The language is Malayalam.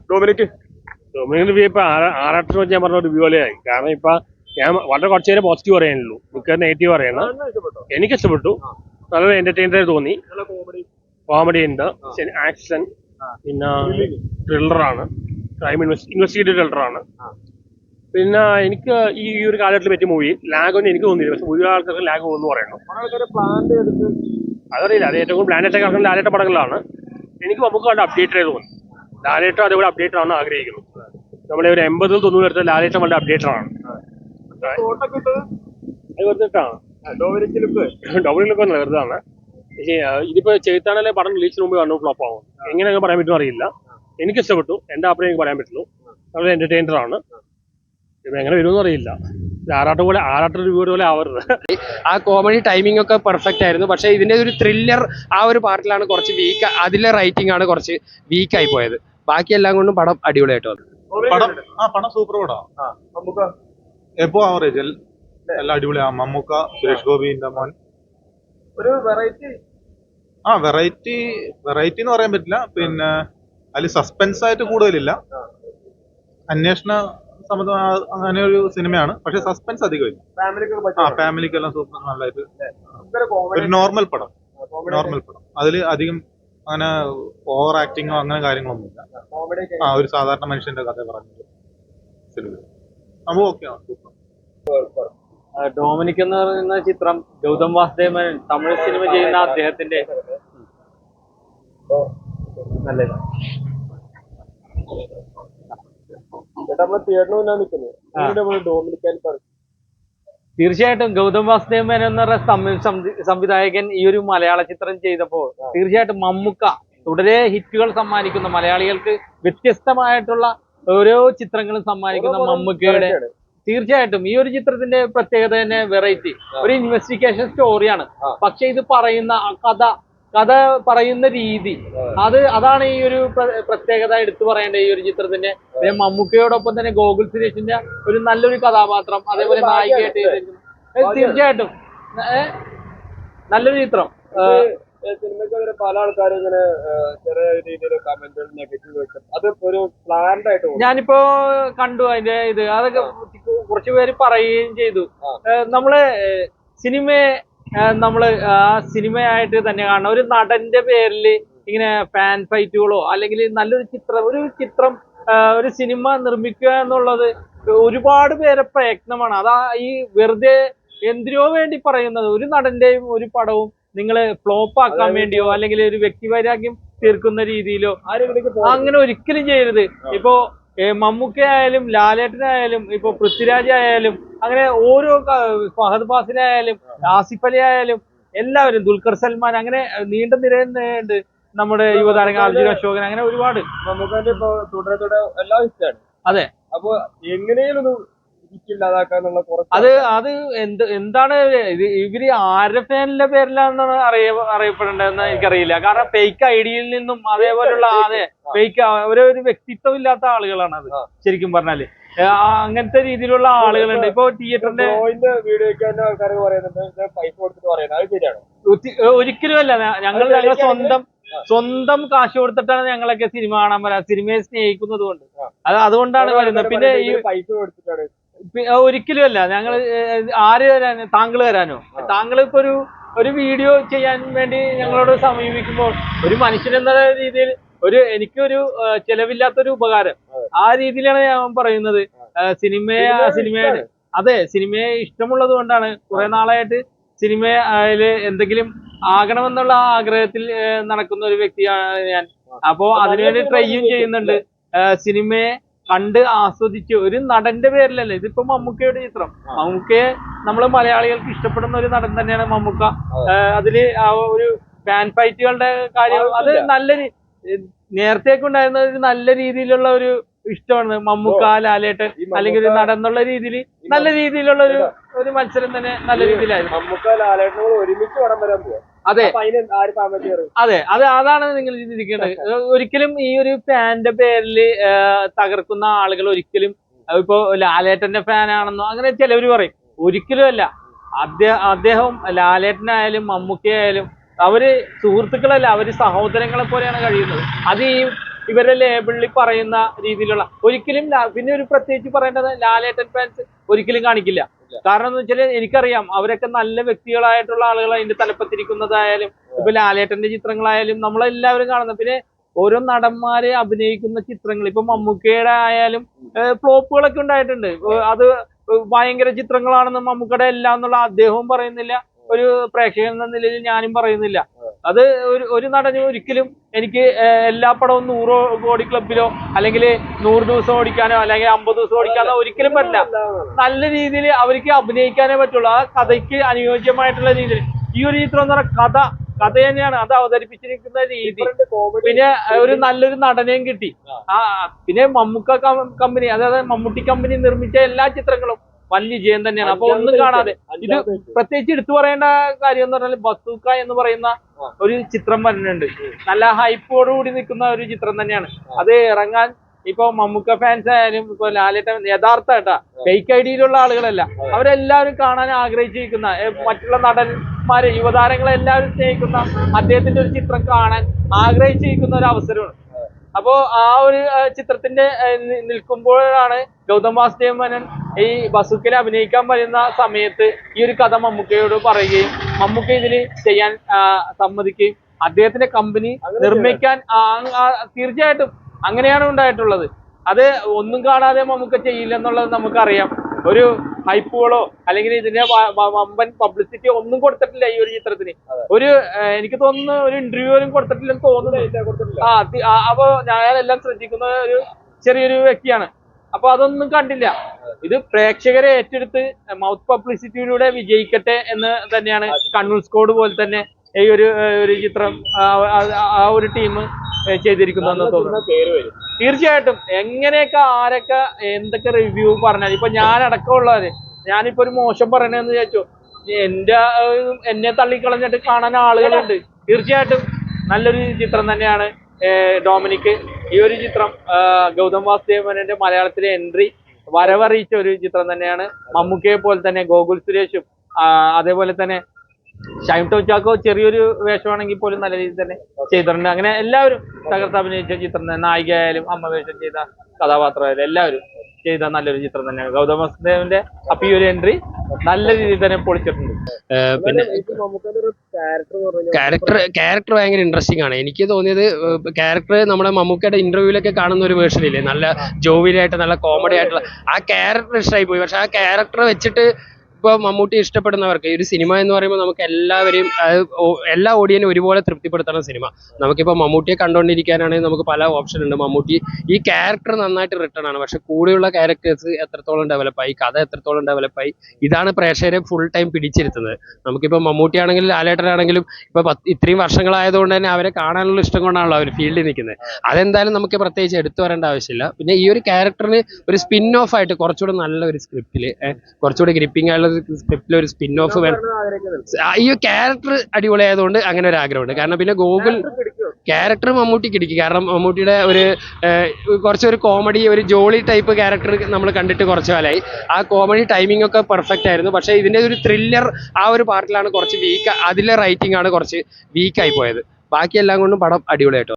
ഡൊമിനിക് റിവ്യൂ ഇപ്പൊ ആറാട്ടിനെ വെച്ച് ഞാൻ പറഞ്ഞ റിവ്യൂ പോലെയായി. കാരണം ഇപ്പൊ ഞാൻ വളരെ കുറച്ച് നേരം പോസിറ്റീവ് പറയാനുള്ളൂ, മിക്ക നെഗറ്റീവ് പറയണം. എനിക്ക് ഇഷ്ടപ്പെട്ടു, നല്ലൊരു എന്റർടൈനർ തോന്നി. കോമഡി ഉണ്ട്, ആക്ഷൻ, പിന്നെ ത്രില്ലറാണ്, ക്രൈം ഇൻവെസ്റ്റിഗേറ്റീവ് ത്രില്ലറാണ്. പിന്നെ എനിക്ക് ഈ ഒരു കാലഘട്ടത്തിൽ പറ്റിയ മൂവി ലാഗൊന്നും എനിക്ക് തോന്നിയില്ല. പക്ഷെ ഒരു ആൾക്കാർക്ക് ലാഗ് പോകുന്നു പറയണം. അതറിയില്ല, അത് ഏറ്റവും കൂടുതൽ പ്ലാനറ്റ് ഒക്കെ ലാലേട്ട പടങ്ങളിലാണ്. എനിക്ക് നമുക്ക് കണ്ട് അപ്ഡേറ്റഡ് ആയി തോന്നി. ലാലേട്ടം അതേപോലെ അപ്ഡേറ്റഡ് ആണ് ആഗ്രഹിക്കുന്നത്. നമ്മളെ ഒരു 80-90 എടുത്ത ലാലേട്ടം വളരെ അപ്ഡേറ്റഡ് ആണ്. ഡൊമിനിക് വെറുതാണ്. പക്ഷേ ഇതിപ്പോ ചെയ്താണല്ലേ പടം റിലീസിന് മുമ്പ് കണ്ടു ഫ്ലോപ്പ് ആവും. എങ്ങനെയൊക്കെ പറയാൻ പറ്റും അറിയില്ല. എനിക്ക് ഇഷ്ടപ്പെട്ടു, എന്റെ അഭിപ്രായം എനിക്ക് പറയാൻ പറ്റുള്ളൂ. വളരെ എന്റർടൈനർ ആണ്. ഇപ്പൊ എങ്ങനെ വരുമെന്ന് അറിയില്ല. ആറാട്ട് റിവ്യൂ പോലെ ആവരുത്. ആ കോമഡി ടൈമിംഗ് ഒക്കെ പെർഫെക്റ്റ് ആയിരുന്നു. പക്ഷെ ഇതിന്റെ ഒരു ത്രില്ലർ ആ ഒരു പാർട്ടിലാണ് കുറച്ച് വീക്ക്, അതിലെ റൈറ്റിംഗ് ആണ് കുറച്ച് വീക്ക് ആയി പോയത്. ബാക്കിയെല്ലാം കൊണ്ടും പടം അടിപൊളിയായിട്ട് വന്നു. പടം സൂപ്പർ പടം, എബോ ആവറേജ്, എല്ലാം അടിപൊളിയാണ്. മമ്മൂക്ക, സുരേഷ് ഗോപിന്റെ മോൻ ഒരു വെറൈറ്റി വെറൈറ്റി എന്ന് പറയാൻ പറ്റില്ല. പിന്നെ അതിൽ സസ്പെൻസ് ആയിട്ട് കൂടുതലില്ല, അന്വേഷണ സംബന്ധം അങ്ങനെ ഒരു സിനിമയാണ്. പക്ഷെ സസ്പെൻസ് അധികമില്ല. ഫാമിലിക്കെല്ലാം സൂപ്പർ നല്ലതായിട്ട് ഒരു നോർമൽ പടം. അതിൽ അധികം അങ്ങനെ ഓവർ ആക്ടിങ്ങോ അങ്ങനെ കാര്യങ്ങളൊന്നുമില്ല. ഒരു സാധാരണ മനുഷ്യന്റെ കഥ പറഞ്ഞത് സിനിമ. അപ്പോൾ ഓക്കെയാണ്, സൂപ്പർ. ഡൊമിനിക് എന്ന് പറയുന്ന ചിത്രം ഗൗതം വാസുദേവൻ തമിഴ് സിനിമ ചെയ്യുന്ന അദ്ദേഹത്തിന്റെ നല്ലതാണ്. തീർച്ചയായിട്ടും ഗൗതം വാസുദേവൻ എന്ന് പറയുന്ന തമിഴ് സംവിധായകൻ ഈ ഒരു മലയാള ചിത്രം ചെയ്തപ്പോൾ തീർച്ചയായിട്ടും മമ്മൂക്ക തുടരെ ഹിറ്റുകൾ സമ്മാനിക്കുന്ന, മലയാളികൾക്ക് വ്യത്യസ്തമായിട്ടുള്ള ഓരോ ചിത്രങ്ങളും സമ്മാനിക്കുന്ന മമ്മൂക്കയുടെ തീർച്ചയായിട്ടും ഈ ഒരു ചിത്രത്തിന്റെ പ്രത്യേകത തന്നെ വെറൈറ്റി, ഒരു ഇൻവെസ്റ്റിഗേഷൻ സ്റ്റോറിയാണ്. പക്ഷെ ഇത് പറയുന്ന കഥ പറയുന്ന രീതി, അതാണ് ഈ ഒരു പ്രത്യേകത എടുത്തു പറയേണ്ടത് ഈ ഒരു ചിത്രത്തിന്റെ. മമ്മൂക്കയോടൊപ്പം തന്നെ ഗോകുൽ സുരേഷിന്റെ ഒരു നല്ലൊരു കഥാപാത്രം, അതേപോലെ നായികയായിട്ട് തീർച്ചയായിട്ടും നല്ലൊരു ചിത്രം. സിനിമയ്ക്കെതിരെ പല ആൾക്കാരും ഇങ്ങനെ ചെറിയ രീതിയിൽ കമന്റുകൾ നെഗറ്റീവ് വെക്കും. അത് ഒരു പ്ലാൻഡ് ആയിട്ട് ഞാനിപ്പോ കണ്ടു അതിന്റെ അതൊക്കെ കുറച്ചു പേര് പറയുകയും ചെയ്തു. നമ്മള് ആ സിനിമയായിട്ട് തന്നെ കാണണം. ഒരു നടന്റെ പേരിൽ ഇങ്ങനെ ഫാൻ ഫൈറ്റുകളോ അല്ലെങ്കിൽ നല്ലൊരു ചിത്രം ഒരു സിനിമ നിർമ്മിക്കുക എന്നുള്ളത് ഒരുപാട് പേരെ പ്രയത്നമാണ്. അതാ ഈ വെറുതെ എന്തിനോ വേണ്ടി പറയുന്നത്. ഒരു നടന്റെയും ഒരു പടവും നിങ്ങൾ ഫ്ലോപ്പ് ആക്കാൻ വേണ്ടിയോ അല്ലെങ്കിൽ ഒരു വ്യക്തിവൈരാഗ്യം തീർക്കുന്ന രീതിയിലോ അങ്ങനെ ഒരിക്കലും ചെയ്യരുത്. ഇപ്പോ മമ്മൂക്കയായാലും ലാലേട്ടനായാലും ഇപ്പൊ പൃഥ്വിരാജ് ആയാലും അങ്ങനെ ഓരോ ഫഹദ് ഫാസിലായാലും ആസിഫ് അലി ആയാലും എല്ലാവരും, ദുൽഖർ സൽമാൻ, അങ്ങനെ നീണ്ട നിരയുന്നുണ്ട്. നമ്മുടെ യുവതാരങ്ങൾ അർജുൻ അശോകൻ, അങ്ങനെ ഒരുപാട്. മമ്മൂക്കാന്റെ ഇപ്പൊ തുടരെ എല്ലാം ഇഷ്ടമാണ്. അതെ, അപ്പൊ എങ്ങനെയും അത് എന്താണ് ഇവര് ആരുടെ ഫാനിന്റെ പേരിലാണെന്നാണ് അറിയപ്പെടേണ്ടതെന്ന് എനിക്കറിയില്ല. കാരണം ഫേക്ക് ഐഡിയിൽ നിന്നും അതേപോലുള്ള ഫേക്ക് ഒരു വ്യക്തിത്വം ഇല്ലാത്ത ആളുകളാണ് അത്. ശരിക്കും പറഞ്ഞാല് അങ്ങനത്തെ രീതിയിലുള്ള ആളുകളുണ്ട്. ഇപ്പൊ തിയേറ്ററിന്റെ ഒരിക്കലും അല്ല. ഞങ്ങൾ സ്വന്തം കാശ് കൊടുത്തിട്ടാണ് ഞങ്ങളൊക്കെ സിനിമ കാണാൻ വരാം. സിനിമയെ സ്നേഹിക്കുന്നത് കൊണ്ട് അതുകൊണ്ടാണ് വരുന്നത്. പിന്നെ ഈ പൈസ കൊടുത്തിട്ടാണ് ഒരിക്കലും അല്ല. ഞങ്ങൾ ആര് തരാനോ? താങ്കൾ തരാനോ? താങ്കൾ ഇപ്പൊ ഒരു വീഡിയോ ചെയ്യാൻ വേണ്ടി ഞങ്ങളോട് സമീപിക്കുമ്പോൾ ഒരു മനുഷ്യൻ എന്ന രീതിയിൽ എനിക്കൊരു ചെലവില്ലാത്തൊരു ഉപകാരം, ആ രീതിയിലാണ് ഞാൻ പറയുന്നത്. സിനിമയെ ഇഷ്ടമുള്ളത് കൊണ്ടാണ് കുറെ നാളായിട്ട് സിനിമയില് എന്തെങ്കിലും ആകണമെന്നുള്ള ആഗ്രഹത്തിൽ നടക്കുന്ന ഒരു വ്യക്തിയാണ് ഞാൻ. അപ്പോ അതിനുവേണ്ടി ട്രൈയും ചെയ്യുന്നുണ്ട്. സിനിമയെ കണ്ട് ആസ്വദിച്ച് ഒരു നടന്റെ പേരിലല്ല. ഇതിപ്പോ മമ്മൂക്കയുടെ ചിത്രം. മമ്മൂക്കയെ നമ്മള് മലയാളികൾക്ക് ഇഷ്ടപ്പെടുന്ന ഒരു നടൻ തന്നെയാണ് മമ്മൂക്ക. അതില് ആ ഒരു ഫാൻ ഫൈറ്റുകളുടെ കാര്യം അത് നേരത്തേക്ക് ഉണ്ടായിരുന്ന ഒരു നല്ല രീതിയിലുള്ള ഒരു ഇഷ്ടമാണ്. മമ്മൂക്ക ലാലേട്ടൻ അല്ലെങ്കിൽ ഒരു നടന്നുള്ള രീതിയിൽ നല്ല രീതിയിലുള്ള ഒരു മത്സരം തന്നെ നല്ല രീതിയിലായിരുന്നു. മമ്മൂക്ക ലാലേട്ടനോട് ഒരുമിച്ച് പടം വരാൻ പോവാ. അതെ, അതാണ് നിങ്ങൾ ചിന്തിക്കേണ്ടത്. ഒരിക്കലും ഈ ഒരു ഫാന്റെ പേരിൽ തകർക്കുന്ന ആളുകൾ ഒരിക്കലും ഇപ്പൊ ലാലേട്ടന്റെ ഫാനാണെന്നോ അങ്ങനെ ചിലവര് പറയും. ഒരിക്കലും അല്ല. അദ്ദേഹം ലാലേട്ടനായാലും മമ്മൂക്കയായാലും അവര് സുഹൃത്തുക്കളല്ല, അവര് സഹോദരങ്ങളെ പോലെയാണ് കഴിയുന്നത്. അത് ഈ ഇവരുടെ ലേബിളിൽ പറയുന്ന രീതിയിലുള്ള ഒരിക്കലും പിന്നെ ഒരു പ്രത്യേകിച്ച് പറയേണ്ടത് ലാലേട്ടൻ ഫാൻസ് ഒരിക്കലും കാണിക്കില്ല. കാരണം എന്ന് വെച്ചാൽ എനിക്കറിയാം അവരൊക്കെ നല്ല വ്യക്തികളായിട്ടുള്ള ആളുകൾ അതിന്റെ തലപ്പത്തിരിക്കുന്നതായാലും ഇപ്പൊ ലാലേട്ടന്റെ ചിത്രങ്ങളായാലും നമ്മളെല്ലാവരും കാണുന്ന. പിന്നെ ഓരോ നടന്മാരെ അഭിനയിക്കുന്ന ചിത്രങ്ങൾ ഇപ്പൊ മമ്മൂക്കയുടെ ആയാലും ഫ്ലോപ്പുകളൊക്കെ ഉണ്ടായിട്ടുണ്ട്. അത് ഭയങ്കര ചിത്രങ്ങളാണെന്ന് മമ്മൂക്കയുടെ എല്ലാം എന്നുള്ള അദ്ദേഹവും പറയുന്നില്ല, ഒരു പ്രേക്ഷകൻ എന്ന നിലയിൽ ഞാനും പറയുന്നില്ല. അത് ഒരു നടന് ഒരിക്കലും എനിക്ക് എല്ലാ പടവും 100 കോടി ക്ലബിലോ അല്ലെങ്കിൽ 100 ദിവസം ഓടിക്കാനോ അല്ലെങ്കിൽ 50 ദിവസം ഓടിക്കാനോ ഒരിക്കലും പറ്റില്ല. നല്ല രീതിയിൽ അവർക്ക് അഭിനയിക്കാനേ പറ്റുള്ളൂ, ആ കഥയ്ക്ക് അനുയോജ്യമായിട്ടുള്ള രീതിയിൽ. ഈ ഒരു ചിത്രം എന്ന് പറഞ്ഞാൽ കഥ തന്നെയാണ്, അത് അവതരിപ്പിച്ചിരിക്കുന്ന രീതി. പിന്നെ ഒരു നല്ലൊരു നടനെയും കിട്ടി. പിന്നെ മമ്മൂക്ക കമ്പനി, അതായത് മമ്മൂട്ടി കമ്പനി നിർമ്മിച്ച എല്ലാ ചിത്രങ്ങളും വൻ വിജയം തന്നെയാണ്. അപ്പൊ ഒന്നും കാണാതെ ഇത് പ്രത്യേകിച്ച് എടുത്തു പറയേണ്ട കാര്യം എന്ന് പറഞ്ഞാൽ ബസൂക്ക എന്ന് പറയുന്ന ഒരു ചിത്രം വരുന്നുണ്ട്. നല്ല ഹൈപ്പോടുകൂടി നിൽക്കുന്ന ഒരു ചിത്രം തന്നെയാണ്. അത് ഇറങ്ങാൻ ഇപ്പൊ മമ്മൂക്ക ഫാൻസ് ആയാലും ഇപ്പൊ ലാലേട്ടൻ യഥാർത്ഥ ഫേക്ക് ഐഡിയിലുള്ള ആളുകളല്ല, അവരെല്ലാവരും കാണാൻ ആഗ്രഹിച്ചിരിക്കുന്ന മറ്റുള്ള നടന്മാരെ യുവതാരങ്ങളെ എല്ലാവരും സ്നേഹിക്കുന്ന അദ്ദേഹത്തിന്റെ ഒരു ചിത്രം കാണാൻ ആഗ്രഹിച്ചിരിക്കുന്ന ഒരു അവസരമാണ്. അപ്പോ ആ ഒരു ചിത്രത്തിന്റെ നിൽക്കുമ്പോഴാണ് ഗൗതം വാസുദേവ് മേനോൻ ഈ ബസൂക്കയിൽ അഭിനയിക്കാൻ വരുന്ന സമയത്ത് ഈ ഒരു കഥ മമ്മൂക്കയോട് പറയുകയും മമ്മൂക്ക ഇതിന് ചെയ്യാൻ സമ്മതിക്കുകയും അദ്ദേഹത്തിന്റെ കമ്പനി നിർമ്മിക്കാൻ തീർച്ചയായിട്ടും അങ്ങനെയാണ് ഉണ്ടായിട്ടുള്ളത്. അത് ഒന്നും കാണാതെ മമ്മൂക്ക ചെയ്യില്ലെന്നുള്ളത് നമുക്കറിയാം. ഒരു ഹൈപ്പുകളോ അല്ലെങ്കിൽ ഇതിന്റെ വമ്പൻ പബ്ലിസിറ്റി ഒന്നും കൊടുത്തിട്ടില്ല ഈ ഒരു ചിത്രത്തിന്. എനിക്ക് തോന്നുന്നു ഒരു ഇന്റർവ്യൂവിലും കൊടുത്തിട്ടില്ലെന്ന് തോന്നുന്നു. അപ്പൊ ഞാനെല്ലാം ശ്രദ്ധിക്കുന്ന ഒരു ചെറിയൊരു വ്യക്തിയാണ്. അപ്പൊ അതൊന്നും കണ്ടില്ല. ഇത് പ്രേക്ഷകരെ ഏറ്റെടുത്ത് മൗത്ത് പബ്ലിസിറ്റിയിലൂടെ വിജയിക്കട്ടെ എന്ന് തന്നെയാണ് കണ്ണൂർ സ്ക്വാഡ് പോലെ തന്നെ ഈ ഒരു ചിത്രം ആ ഒരു ടീം ചെയ്തിരിക്കുന്നതെന്ന് തോന്നുന്നു. തീർച്ചയായിട്ടും എങ്ങനെയൊക്കെ ആരൊക്കെ എന്തൊക്കെ റിവ്യൂ പറഞ്ഞാൽ ഇപ്പൊ ഞാൻ അടക്കമുള്ളവര് ഞാനിപ്പോ ഒരു മോശം പറയണെന്ന് വിചാരിച്ചു, എന്നെ തള്ളിക്കളഞ്ഞിട്ട് കാണാൻ ആളുകളുണ്ട്. തീർച്ചയായിട്ടും നല്ലൊരു ചിത്രം തന്നെയാണ് ഡൊമിനിക്. ഈ ഒരു ചിത്രം ഗൗതം വാസുദേവ് മേനോന്റെ മലയാളത്തിലെ എൻട്രി വരവറിയിച്ച ഒരു ചിത്രം തന്നെയാണ്. മമ്മൂക്കയെ പോലെ തന്നെ ഗോകുൽ സുരേഷും അതേപോലെ തന്നെ ഷൈൻ ടോം ചാക്കോ ചെറിയൊരു വേഷമാണെങ്കിൽ പോലും നല്ല രീതിയിൽ തന്നെ ചെയ്തിട്ടുണ്ട്. അങ്ങനെ എല്ലാവരും തകർത്ത് അഭിനയിച്ച ചിത്രം തന്നെ, നായികയായാലും അമ്മ വേഷം ചെയ്ത കഥാപാത്രമായാലും എല്ലാവരും ചെയ്ത നല്ലൊരു ചിത്രം തന്നെയാണ് ഗൗതം വാസുദേവന്റെ. അപ്പൊ ഈ ഒരു എൻട്രി നല്ല രീതിയിൽ തന്നെ പൊളിച്ചിട്ടുണ്ട്. പിന്നെ ക്യാരക്ടർ ഭയങ്കര ഇൻട്രസ്റ്റിംഗ് ആണ്. എനിക്ക് തോന്നിയത് ക്യാരക്ടർ നമ്മുടെ മമ്മൂക്കയുടെ ഇന്റർവ്യൂലൊക്കെ കാണുന്ന ഒരു വേർഷനില്ലേ, നല്ല ജോവിയലായിട്ട് നല്ല കോമഡി ആയിട്ടുള്ള ആ ക്യാരക്ടർ ഇഷ്ടമായി പോയി. പക്ഷെ ആ ക്യാരക്ടർ വെച്ചിട്ട് ഇപ്പോൾ മമ്മൂട്ടി ഇഷ്ടപ്പെടുന്നവർക്ക് ഈ ഒരു സിനിമ എന്ന് പറയുമ്പോൾ നമുക്ക് എല്ലാവരെയും എല്ലാ ഓഡിയനും ഒരുപോലെ തൃപ്തിപ്പെടുത്തുന്ന സിനിമ. നമുക്കിപ്പോൾ മമ്മൂട്ടിയെ കണ്ടുകൊണ്ടിരിക്കാനാണെങ്കിൽ നമുക്ക് പല ഓപ്ഷൻ ഉണ്ട്. മമ്മൂട്ടി ഈ ക്യാരക്ടർ നന്നായിട്ട് റിട്ടേൺ ആണ്, പക്ഷെ കൂടെയുള്ള ക്യാരക്ടേഴ്സ് എത്രത്തോളം ഡെവലപ്പായി, കഥ എത്രത്തോളം ഡെവലപ്പായി, ഇതാണ് പ്രേക്ഷകരെ ഫുൾ ടൈം പിടിച്ചിരുത്തുന്നത്. നമുക്കിപ്പോൾ മമ്മൂട്ടി ആണെങ്കിലും ലാലേട്ടനാണെങ്കിലും ഇപ്പോൾ ഇത്രയും വർഷങ്ങളായതുകൊണ്ട് തന്നെ അവരെ കാണാനുള്ള ഇഷ്ടം കൊണ്ടാണല്ലോ അവർ ഫീൽഡിൽ നിൽക്കുന്നത്. അതെന്തായാലും നമുക്ക് പ്രത്യേകിച്ച് എടുത്തു വരേണ്ട ആവശ്യമില്ല. പിന്നെ ഈ ഒരു ക്യാരക്ടറിന് ഒരു സ്പിൻ ഓഫ് ആയിട്ട് കുറച്ചുകൂടെ നല്ല ഒരു സ്ക്രിപ്റ്റിൽ കുറച്ചുകൂടി ഗ്രിപ്പിംഗ് ആയുള്ള സ്ക്രിപ്റ്റിൽ ഒരു സ്പിൻ ഓഫ് വേണം. ഈ ക്യാരക്ടർ അടിപൊളിയായതുകൊണ്ട് അങ്ങനെ ഒരു ആഗ്രഹമുണ്ട്. കാരണം പിന്നെ ഗോകുൽ ക്യാരക്ടർ മമ്മൂട്ടിക്ക് ഇടിക്കും. കാരണം മമ്മൂട്ടിയുടെ ഒരു കുറച്ചൊരു കോമഡി, ഒരു ജോളി ടൈപ്പ് ക്യാരക്ടർ നമ്മൾ കണ്ടിട്ട് കുറച്ച് കാലമായി. ആ കോമഡി ടൈമിംഗ് ഒക്കെ പെർഫെക്റ്റ് ആയിരുന്നു. പക്ഷേ ഇതിന്റെ ഒരു ത്രില്ലർ ആ ഒരു പാർട്ടിലാണ് കുറച്ച് വീക്ക്, അതിലെ റൈറ്റിംഗ് ആണ് കുറച്ച് വീക്കായി പോയത്. ബാക്കിയെല്ലാം കൊണ്ടും പടം അടിപൊളിയായിട്ടോ.